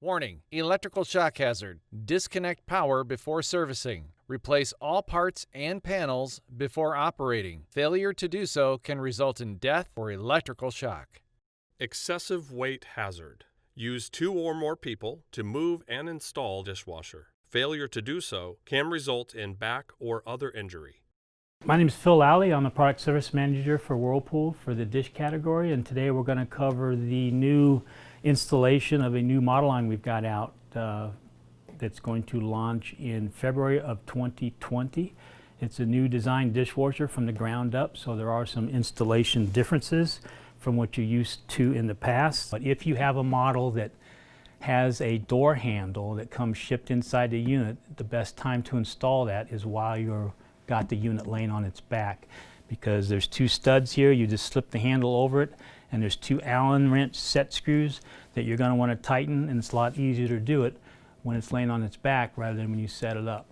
Warning: electrical shock hazard. Disconnect power before servicing. Replace all parts and panels before operating. Failure to do so can result in death or electrical shock. Excessive weight hazard. Use 2 or more people to move and install dishwasher. Failure to do so can result in back or other injury. My name is Phil Lally. I'm the Product Service Manager for Whirlpool for the dish category, and today we're going to cover the new installation of a new model line we've got out that's going to launch in February of 2020. It's a new design dishwasher from the ground up, so there are some installation differences from what you're used to in the past. But if you have a model that has a door handle that comes shipped inside the unit, the best time to install that is while you're got the unit laying on its back, because there's 2 studs here. You just slip the handle over it, and there's 2 Allen wrench set screws that you're going to want to tighten, and it's a lot easier to do it when it's laying on its back rather than when you set it up.